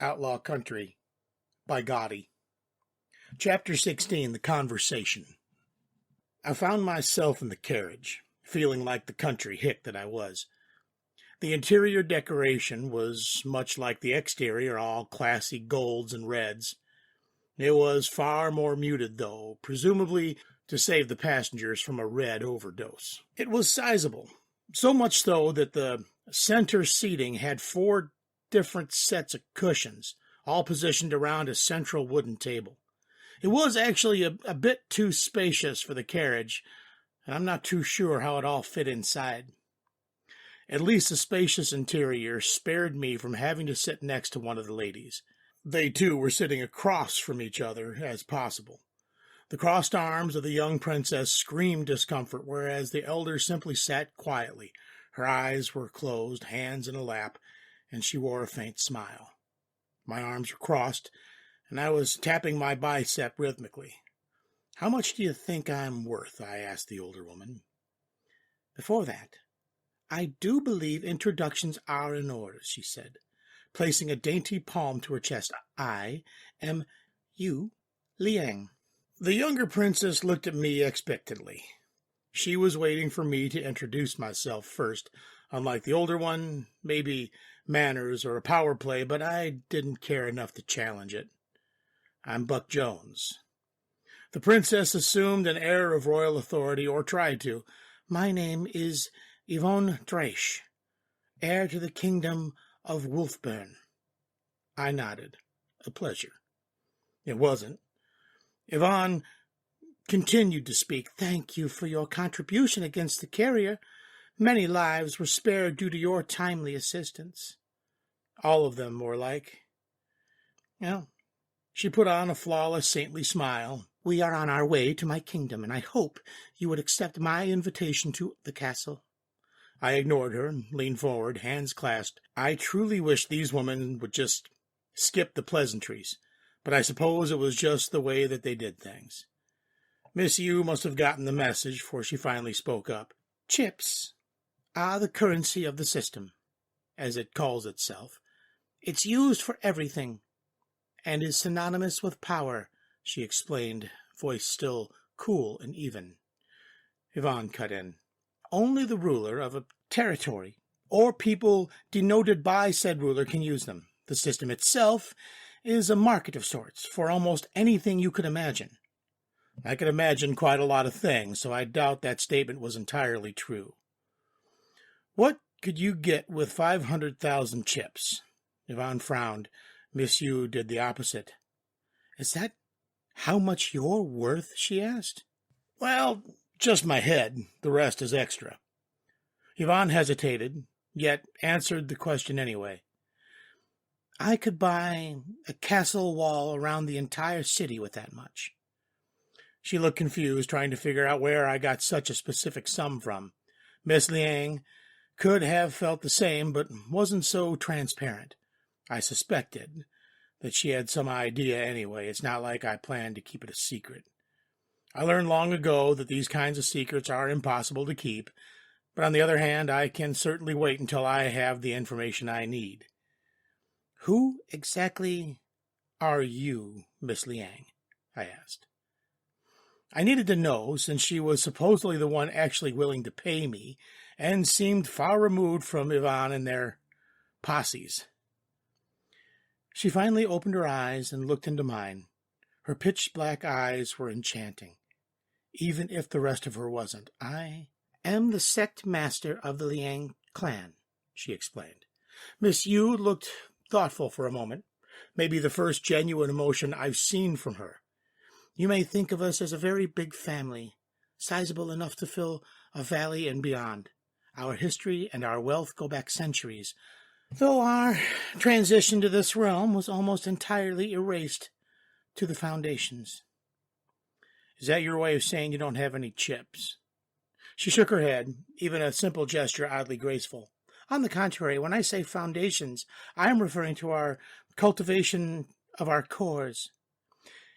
Outlaw Country by Ghotty. Chapter 16, The Conversation. I found myself in the carriage, feeling like the country hick that I was. The interior decoration was much like the exterior, all classy golds and reds. It was far more muted, though, presumably to save the passengers from a red overdose. It was sizable, so much so that the center seating had 4 different sets of cushions, all positioned around a central wooden table. It was actually a bit too spacious for the carriage, and I'm not too sure how it all fit inside. At least the spacious interior spared me from having to sit next to one of the ladies. They, too, were sitting across from each other as possible. The crossed arms of the young princess screamed discomfort, whereas the elder simply sat quietly. Her eyes were closed, hands in a lap, and she wore a faint smile. My arms were crossed, and I was tapping my bicep rhythmically. "How much do you think I'm worth?" I asked the older woman. "Before that, I do believe introductions are in order," she said, placing a dainty palm to her chest. "I am Yu Liang." The younger princess looked at me expectantly. She was waiting for me to introduce myself first, unlike the older one, maybe manners or a power play, but I didn't care enough to challenge it. "I'm Buck Jones." The princess assumed an air of royal authority, or tried to. "My name is Yvonne Draish, heir to the kingdom of Wolfburn." I nodded. "A pleasure." It wasn't. Yvonne continued to speak. "Thank you for your contribution against the carrier. Many lives were spared due to your timely assistance." All of them, more like. Well, she put on a flawless, saintly smile. "We are on our way to my kingdom, and I hope you would accept my invitation to the castle." I ignored her and leaned forward, hands clasped. I truly wished these women would just skip the pleasantries, but I suppose it was just the way that they did things. Miss Yu must have gotten the message, for she finally spoke up. "Chips are the currency of the system, as it calls itself. It's used for everything, and is synonymous with power," she explained, voice still cool and even. Yvonne cut in. "Only the ruler of a territory, or people denoted by said ruler, can use them. The system itself is a market of sorts for almost anything you could imagine." I could imagine quite a lot of things, so I doubt that statement was entirely true. "What could you get with 500,000 chips?" Yvonne frowned. Miss Yu did the opposite. "Is that how much you're worth?" she asked. "Well, just my head. The rest is extra." Yvonne hesitated, yet answered the question anyway. "I could buy a castle wall around the entire city with that much." She looked confused, trying to figure out where I got such a specific sum from. Miss Liang could have felt the same, but wasn't so transparent. I suspected that she had some idea anyway. It's not like I planned to keep it a secret. I learned long ago that these kinds of secrets are impossible to keep, but on the other hand, I can certainly wait until I have the information I need. "Who exactly are you, Miss Liang?" I asked. I needed to know, since she was supposedly the one actually willing to pay me, and seemed far removed from Yvonne and their posses. She finally opened her eyes and looked into mine. Her pitch-black eyes were enchanting, even if the rest of her wasn't. "I am the sect master of the Liang clan," she explained. Miss Yu looked thoughtful for a moment, maybe the first genuine emotion I've seen from her. "You may think of us as a very big family, sizable enough to fill a valley and beyond. Our history and our wealth go back centuries, though our transition to this realm was almost entirely erased to the foundations." "Is that your way of saying you don't have any chips?" She shook her head, even a simple gesture oddly graceful. "On the contrary, when I say foundations, I am referring to our cultivation of our cores.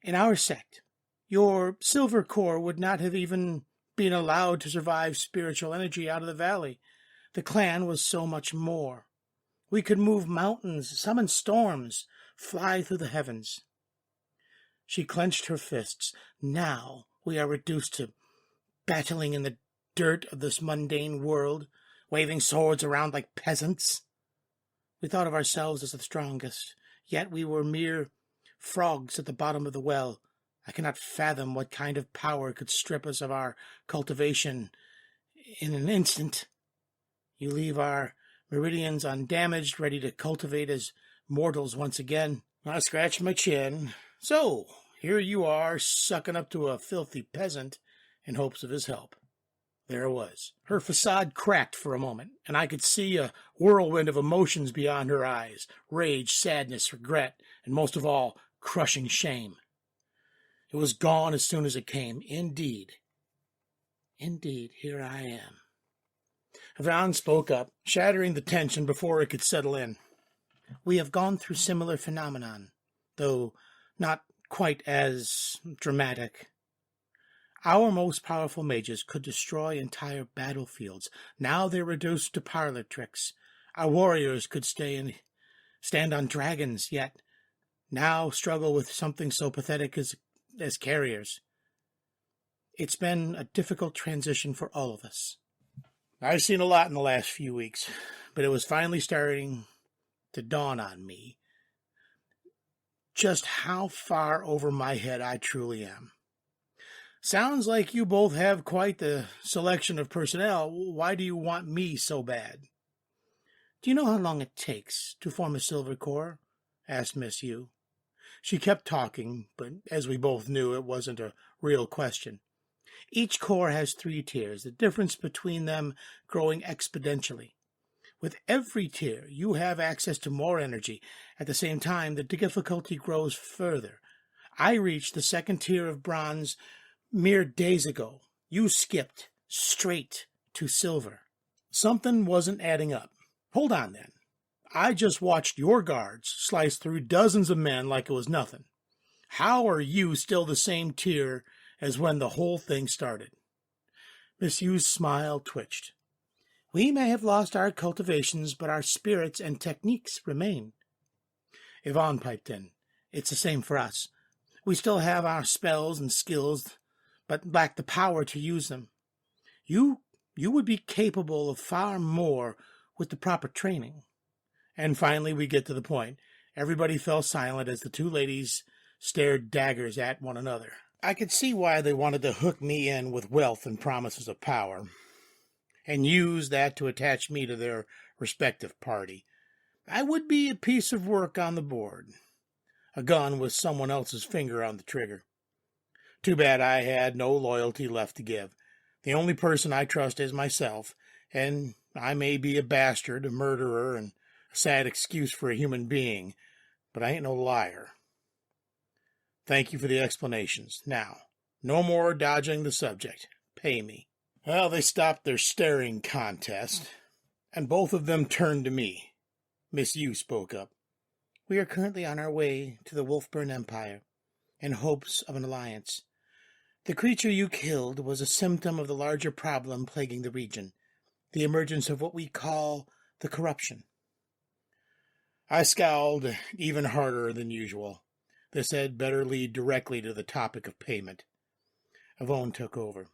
In our sect, your silver core would not have even been allowed to survive spiritual energy out of the valley. The clan was so much more. We could move mountains, summon storms, fly through the heavens. She clenched her fists. Now we are reduced to battling in the dirt of this mundane world, waving swords around like peasants. We thought of ourselves as the strongest, yet we were mere frogs at the bottom of the well. I cannot fathom what kind of power could strip us of our cultivation in an instant. You leave our meridians undamaged, ready to cultivate as mortals once again. I scratched my chin. So, here you are, sucking up to a filthy peasant in hopes of his help. There it was. Her facade cracked for a moment, and I could see a whirlwind of emotions beyond her eyes. Rage, sadness, regret, and most of all, crushing shame. It was gone as soon as it came. Indeed, here I am. Yvonne spoke up, shattering the tension before it could settle in. We have gone through similar phenomenon, though not quite as dramatic. Our most powerful mages could destroy entire battlefields. Now they're reduced to parlor tricks. Our warriors could stand on dragons, yet now struggle with something so pathetic as carriers. It's been a difficult transition for all of us. I've seen a lot in the last few weeks, but it was finally starting to dawn on me just how far over my head I truly am. Sounds like you both have quite the selection of personnel. Why do you want me so bad? Do you know how long it takes to form a silver core? Asked Miss Yu. She kept talking, but as we both knew, it wasn't a real question. Each core has 3 tiers, the difference between them growing exponentially. With every tier, you have access to more energy. At the same time, the difficulty grows further. I reached the 2nd tier of bronze mere days ago. You skipped straight to silver. Something wasn't adding up. Hold on then. I just watched your guards slice through dozens of men like it was nothing. How are you still the same tier as when the whole thing started? Miss Yu's smile twitched. We may have lost our cultivations, but our spirits and techniques remain. Yvonne piped in. It's the same for us. We still have our spells and skills, but lack the power to use them. You would be capable of far more with the proper training. And finally we get to the point. Everybody fell silent as the 2 ladies stared daggers at one another. I could see why they wanted to hook me in with wealth and promises of power, and use that to attach me to their respective party. I would be a piece of work on the board, a gun with someone else's finger on the trigger. Too bad I had no loyalty left to give. The only person I trust is myself, and I may be a bastard, a murderer, and a sad excuse for a human being, but I ain't no liar. Thank you for the explanations. Now, no more dodging the subject. Pay me. Well, they stopped their staring contest, and both of them turned to me. Miss Yu spoke up. We are currently on our way to the Wolfburn Empire, in hopes of an alliance. The creature you killed was a symptom of the larger problem plaguing the region, the emergence of what we call the corruption. I scowled even harder than usual. This had better lead directly to the topic of payment. Yvonne took over.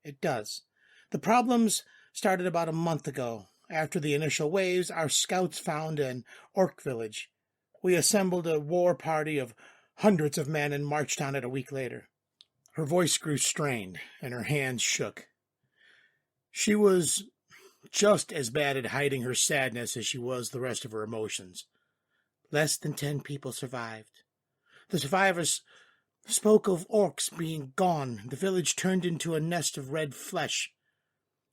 It does. The problems started about a month ago. After the initial waves, our scouts found an orc village. We assembled a war party of hundreds of men and marched on it a week later. Her voice grew strained, and her hands shook. She was just as bad at hiding her sadness as she was the rest of her emotions. Less than 10 people survived. The survivors spoke of orcs being gone. The village turned into a nest of red flesh.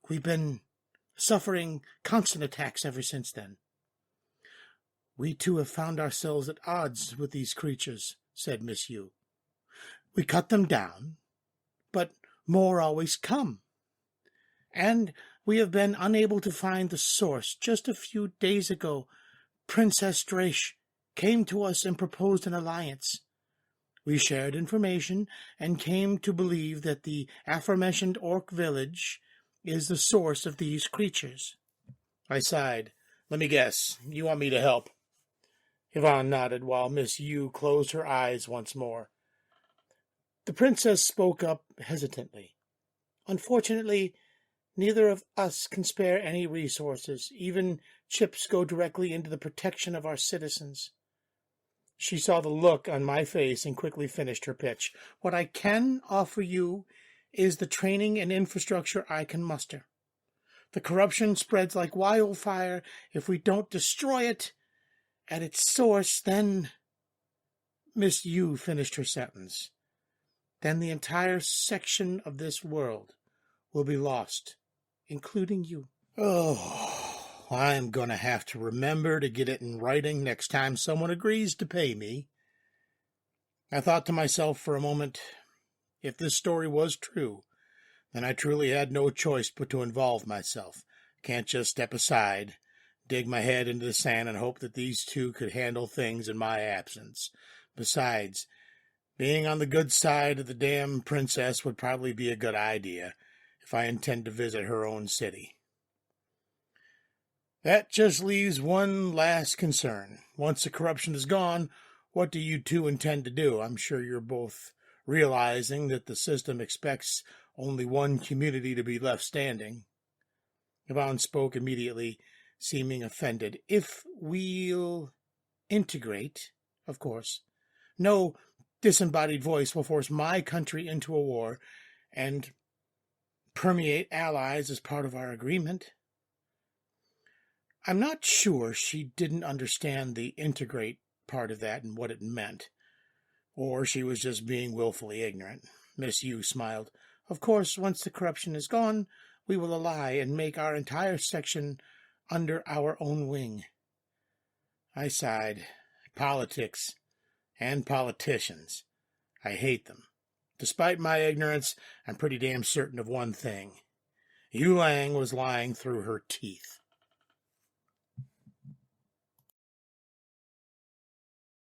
We've been suffering constant attacks ever since then. We too have found ourselves at odds with these creatures, said Miss Yu. We cut them down, but more always come. And we have been unable to find the source. Just a few days ago, Princess Drache came to us and proposed an alliance. We shared information and came to believe that the aforementioned orc village is the source of these creatures. I sighed. Let me guess. You want me to help? Yvonne nodded while Miss Yu closed her eyes once more. The princess spoke up hesitantly. Unfortunately, neither of us can spare any resources. Even chips go directly into the protection of our citizens. She saw the look on my face and quickly finished her pitch. What I can offer you is the training and infrastructure I can muster. The corruption spreads like wildfire. If we don't destroy it at its source, then... Miss Yu finished her sentence. Then the entire section of this world will be lost, including you. Oh, I'm going to have to remember to get it in writing next time someone agrees to pay me. I thought to myself for a moment, if this story was true, then I truly had no choice but to involve myself. Can't just step aside, dig my head into the sand, and hope that these two could handle things in my absence. Besides, being on the good side of the damn princess would probably be a good idea if I intend to visit her own city. That just leaves one last concern. Once the corruption is gone, what do you two intend to do? I'm sure you're both realizing that the system expects only one community to be left standing. Yvonne spoke immediately, seeming offended. If we'll integrate, of course. No disembodied voice will force my country into a war and permeate allies as part of our agreement. I'm not sure she didn't understand the integrate part of that and what it meant, or she was just being willfully ignorant. Miss Yu smiled. Of course, once the corruption is gone, we will ally and make our entire section under our own wing. I sighed. Politics and politicians. I hate them. Despite my ignorance, I'm pretty damn certain of one thing. Yu Lang was lying through her teeth.